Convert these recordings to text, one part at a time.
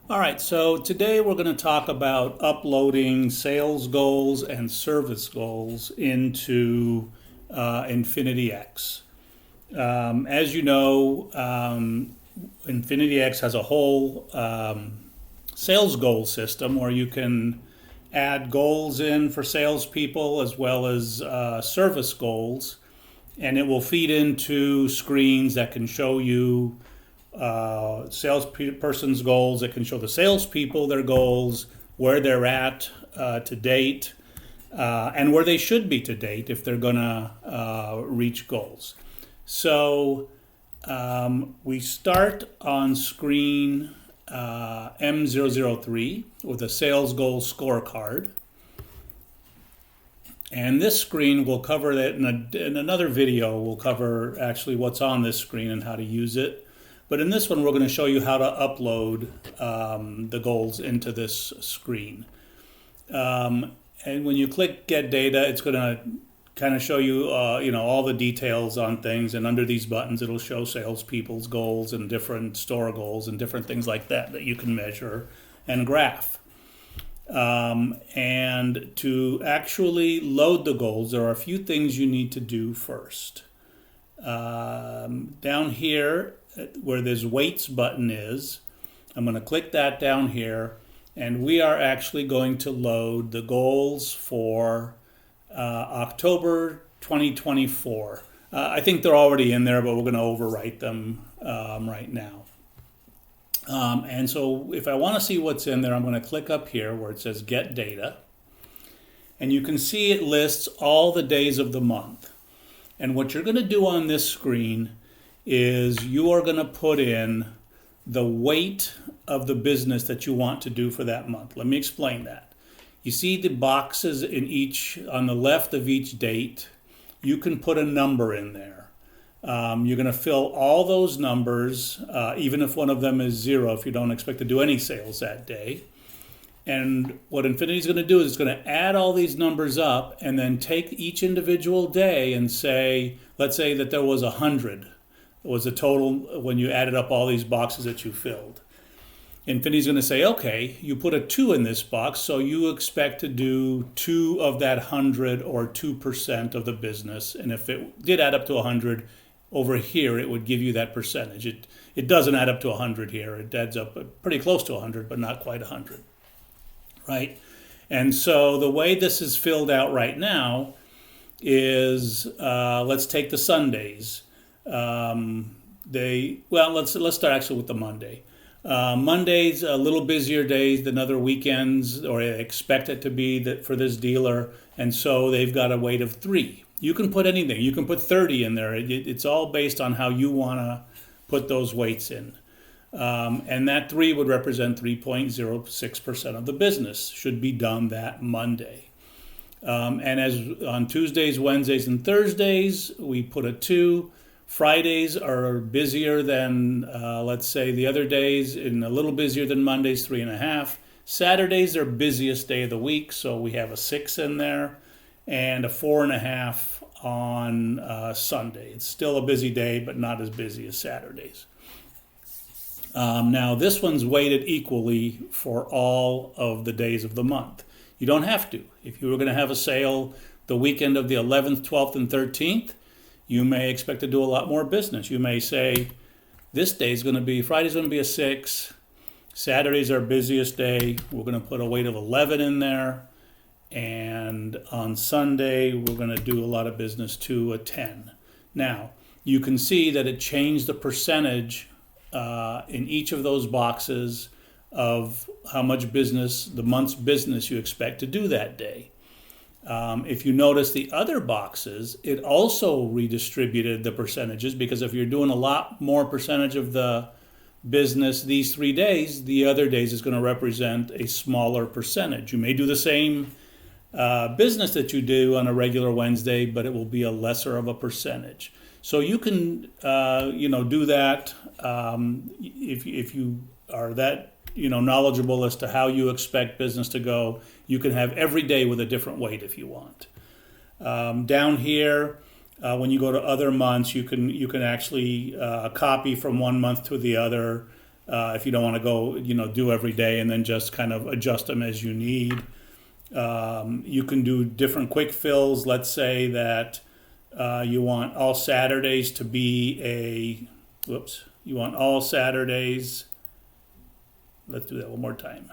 All right, so today we're going to talk about uploading sales goals and service goals into InfinityX. As you know, InfinityX has a whole sales goal system where you can add goals in for salespeople as well as service goals, and it will feed into screens that can show you salesperson's goals. It can show the salespeople their goals, where they're at to date, and where they should be to date if they're going to reach goals. So we start on screen M003 with a sales goal scorecard. And this screen will cover that in another video. We'll cover actually what's on this screen and how to use it. But in this one, we're going to show you how to upload the goals into this screen. And when you click Get Data, it's going to kind of show you, all the details on things. And under these buttons, it'll show salespeople's goals and different store goals and different things like that you can measure and graph. And to actually load the goals, there are a few things you need to do first. Down here, where this weights button is, I'm going to click that down here, and we are actually going to load the goals for October 2024. I think they're already in there, but we're going to overwrite them right now. And so if I want to see what's in there, I'm going to click up here where it says Get Data. And you can see it lists all the days of the month. And what you're going to do on this screen is you are going to put in the weight of the business that you want to do for that month. Let me explain that. You see the boxes on the left of each date. You can put a number in there. You're going to fill all those numbers, even if one of them is 0, if you don't expect to do any sales that day. And what Infinity is going to do is it's going to add all these numbers up and then take each individual day and say, let's say that there was 100. Was the total when you added up all these boxes that you filled. Infinity's going to say, okay, you put a 2 in this box, so you expect to do 2 of that 100 or 2% of the business. And if it did add up to 100, over here it would give you that percentage. It doesn't add up to 100 here. It adds up pretty close to 100, but not quite 100, right? And so the way this is filled out right now is, let's take the Sundays. Let's start actually with the Monday. Monday's a little busier days than other weekends, or I expect it to be that for this dealer, and so they've got a weight of 3. You can put anything. You can put 30 in there. It's all based on how you want to put those weights in. And that 3 would represent 3.06% of the business should be done that Monday. And as on Tuesdays, Wednesdays, and Thursdays, we put a 2. Fridays are busier than, let's say, the other days, and a little busier than Mondays, 3.5. Saturdays are busiest day of the week, so we have a 6 in there, and a 4.5 on Sunday. It's still a busy day, but not as busy as Saturdays. Now, this one's weighted equally for all of the days of the month. You don't have to. If you were going to have a sale the weekend of the 11th, 12th, and 13th, you may expect to do a lot more business. You may say, Friday's going to be a 6. Saturday's our busiest day. We're going to put a weight of 11 in there. And on Sunday, we're going to do a lot of business to a 10. Now, you can see that it changed the percentage in each of those boxes of how much business, the month's business you expect to do that day. If you notice the other boxes, it also redistributed the percentages, because if you're doing a lot more percentage of the business these 3 days, the other days is going to represent a smaller percentage. You may do the same business that you do on a regular Wednesday, but it will be a lesser of a percentage. So you can, do that if you are that knowledgeable as to how you expect business to go. You can have every day with a different weight if you want. Down here, when you go to other months, you can actually copy from one month to the other. if you don't want to go, do every day and then just kind of adjust them as you need. You can do different quick fills. Let's say that you want all Saturdays to be you want all Saturdays. Let's do that one more time.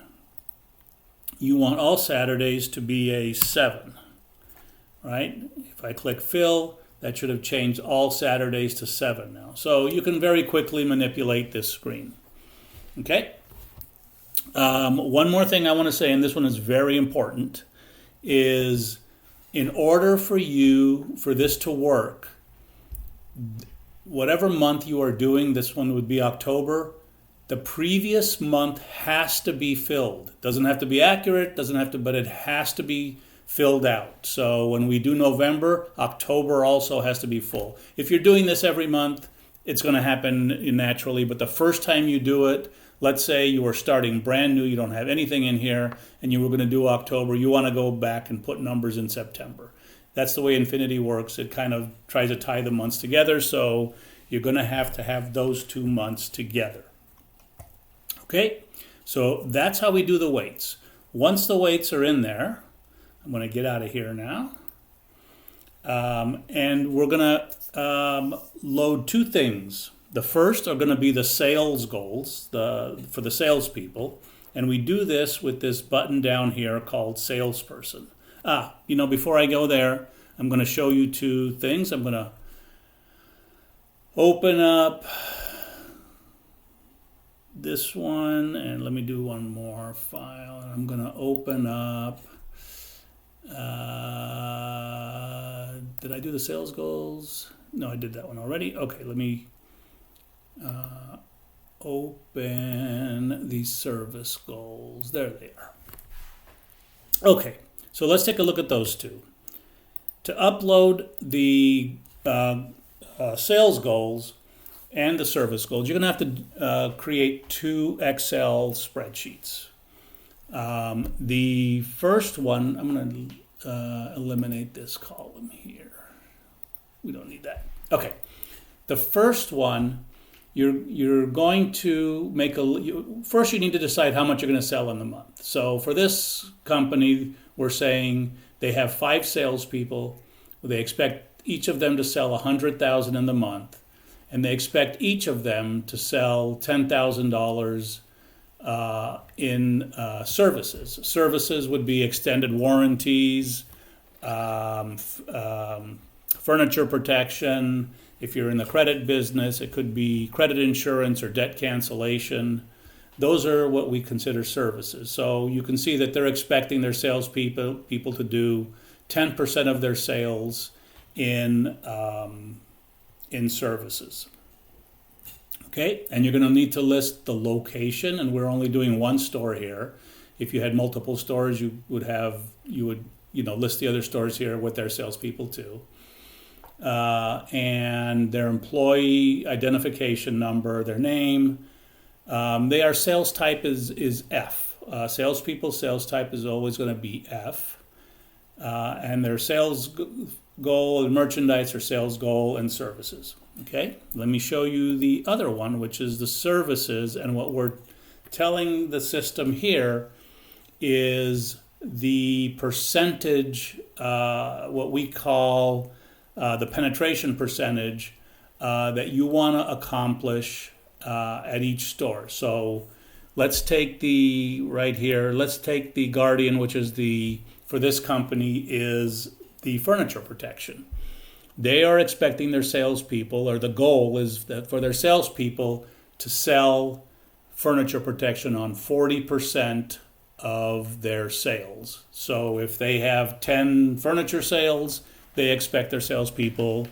You want all Saturdays to be a 7, right? If I click fill, that should have changed all Saturdays to 7 now. So you can very quickly manipulate this screen. Okay? One more thing I want to say, and this one is very important, is in order for this to work, whatever month you are doing, this one would be October, the previous month has to be filled. Doesn't have to be accurate, but it has to be filled out. So when we do November, October also has to be full. If you're doing this every month, it's going to happen naturally, but the first time you do it, let's say you are starting brand new, you don't have anything in here, and you were going to do October, you want to go back and put numbers in September. That's the way Infinity works. It kind of tries to tie the months together, so you're going to have those 2 months together. Okay, so that's how we do the weights. Once the weights are in there, I'm going to get out of here now, and we're going to load 2 things. The first are going to be the sales goals for the salespeople, and we do this with this button down here called salesperson. Before I go there, I'm going to show you 2 things. I'm going to open up this one, and let me do one more file. I'm going to open up, did I do the sales goals? No, I did that one already. Okay, let me open the service goals. There they are. Okay, so let's take a look at those 2. To upload the sales goals and the service goals, you're going to have to create 2 Excel spreadsheets. The first one, I'm going to eliminate this column here. We don't need that. Okay, the first one, you're going to make first you need to decide how much you're going to sell in the month. So for this company, we're saying they have 5 salespeople. They expect each of them to sell $100,000 in the month, and they expect each of them to sell $10,000 in services. Services would be extended warranties, furniture protection. If you're in the credit business, it could be credit insurance or debt cancellation. Those are what we consider services. So you can see that they're expecting their salespeople to do 10% of their sales in services. Okay, and you're going to need to list the location, and we're only doing 1 store here. If you had multiple stores, you would list the other stores here with their salespeople too. And their employee identification number, their name. Their sales type is F. Salespeople sales type is always going to be F. And their sales goal, merchandise or sales goal, and services. Okay, let me show you the other one, which is the services. And what we're telling the system here is the percentage, what we call the penetration percentage that you want to accomplish at each store. So let's take the Guardian, which is for this company is the furniture protection. They are expecting their salespeople, or the goal is that for their salespeople to sell furniture protection on 40% of their sales. So if they have 10 furniture sales, they expect their salespeople,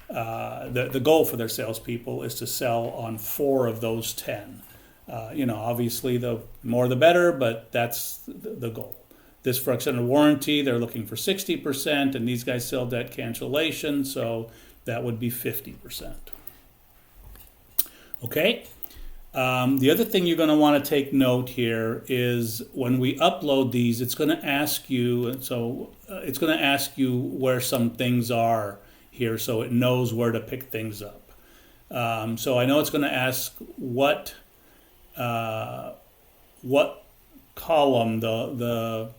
the goal for their salespeople is to sell on 4 of those 10. Obviously the more the better, but that's the goal. This for extended warranty, they're looking for 60%, and these guys sell debt cancellation, so that would be 50%. Okay? The other thing you're going to want to take note here is when we upload these, it's going to ask you, where some things are here, so it knows where to pick things up. So I know it's going to ask what what column the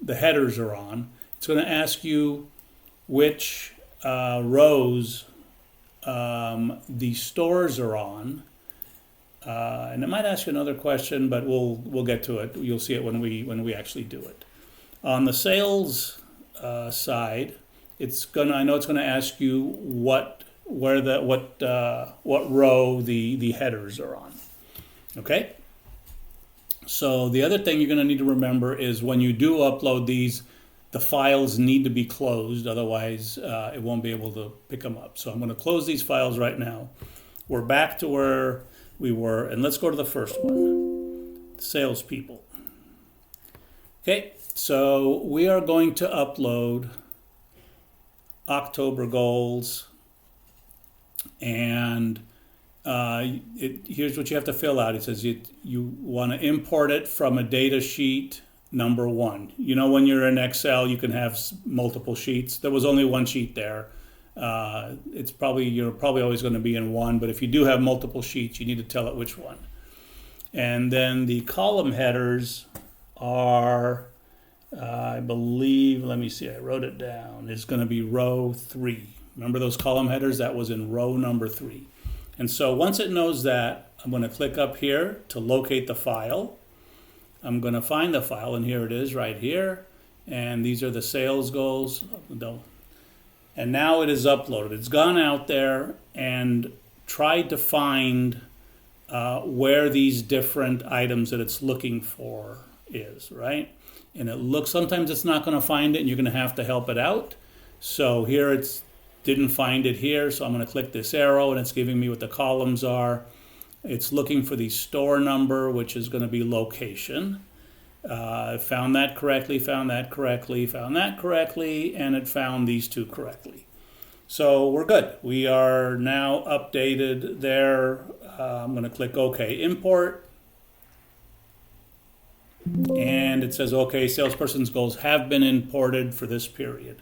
headers are on. It's going to ask you which rows the stores are on, and it might ask you another question, but we'll get to it. You'll see it when we actually do it. On the sales side, I know it's gonna ask you what row the headers are on. Okay. So the other thing you're gonna need to remember is when you do upload these, the files need to be closed, otherwise it won't be able to pick them up. So I'm going to close these files right now. We're back to where we were, and let's go to the first one, salespeople. Okay, so we are going to upload October goals, and here's what you have to fill out. It says you want to import it from a data sheet number 1. You know, when you're in Excel, you can have multiple sheets. There was only one sheet there. You're probably always going to be in one, but if you do have multiple sheets, you need to tell it which one. And then the column headers are, I believe, let me see, I wrote it down. It's going to be row 3. Remember those column headers? That was in row number 3. And so once it knows that, I'm going to click up here to locate the file. I'm going to find the file, and here it is right here. And these are the sales goals. And now it is uploaded. It's gone out there and tried to find where these different items that it's looking for is, right? And it looks, sometimes it's not going to find it, and you're going to have to help it out. So here it's didn't find it here, so I'm going to click this arrow, and it's giving me what the columns are. It's looking for the store number, which is going to be location. Found that correctly, found that correctly, found that correctly, and it found these two correctly. So we're good. We are now updated there. I'm going to click OK, import. And it says, OK, salesperson's goals have been imported for this period.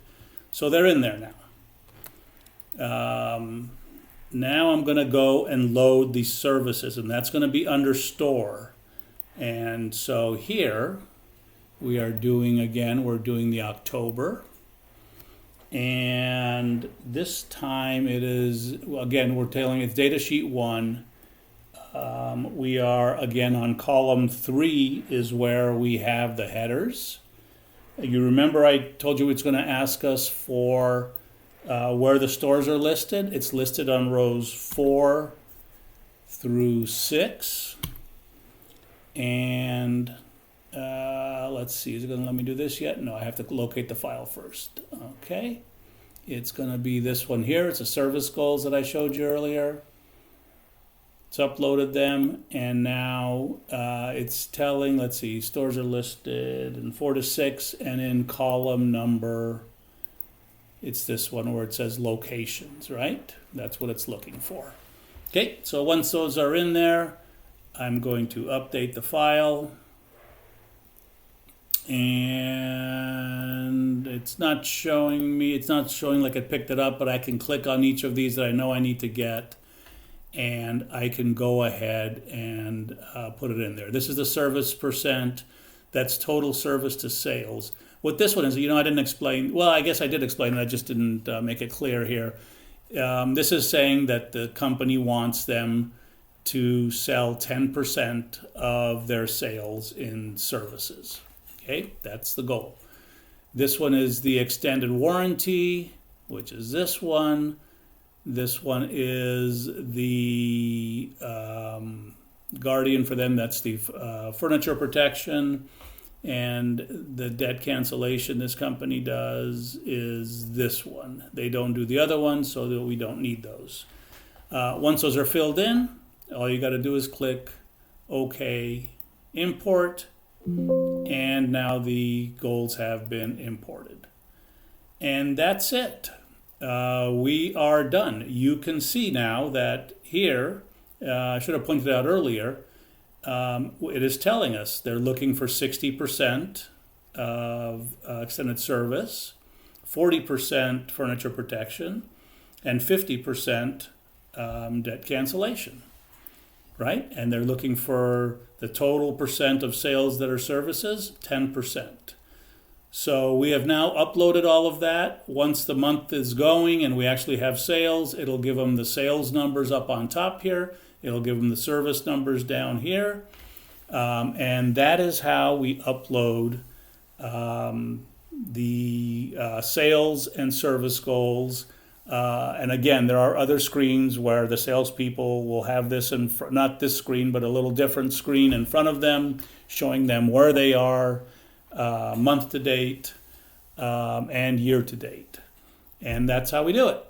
So they're in there now. Now I'm going to go and load the services, and that's going to be under store. And so here we are doing, again, we're doing the October. And this time it is, again, we're telling it's data sheet 1. We are, again, on column 3 is where we have the headers. You remember I told you it's going to ask us for where the stores are listed. It's listed on rows 4 through 6. And let's see, is it going to let me do this yet? No, I have to locate the file first. Okay. It's going to be this one here. It's the service goals that I showed you earlier. It's uploaded them, and now it's telling, let's see, stores are listed in 4 to 6, and in column number, it's this one where it says locations, right? That's what it's looking for. Okay, so once those are in there, I'm going to update the file. And it's not showing me, it's not showing like it picked it up, but I can click on each of these that I know I need to get, and I can go ahead and put it in there. This is the service percent. That's total service to sales. What this one is, you know, I didn't explain. Well, I guess I did explain it. I just didn't make it clear here. This is saying that the company wants them to sell 10% of their sales in services. Okay, that's the goal. This one is the extended warranty, which is this one. This one is the guardian for them. That's the furniture protection. And the debt cancellation this company does is this one. They don't do the other one, so that we don't need those. Once those are filled in, all you got to do is click OK, import, and now the goals have been imported. And that's it. We are done. You can see now that here, I should have pointed out earlier, it is telling us they're looking for 60% of extended service, 40% furniture protection, and 50% debt cancellation. right? And they're looking for the total percent of sales that are services, 10%. So we have now uploaded all of that. Once the month is going and we actually have sales, it'll give them the sales numbers up on top here. It'll give them the service numbers down here. And that is how we upload the sales and service goals. And again, there are other screens where the salespeople will have this not this screen, but a little different screen in front of them, showing them where they are month to date and year to date. And that's how we do it.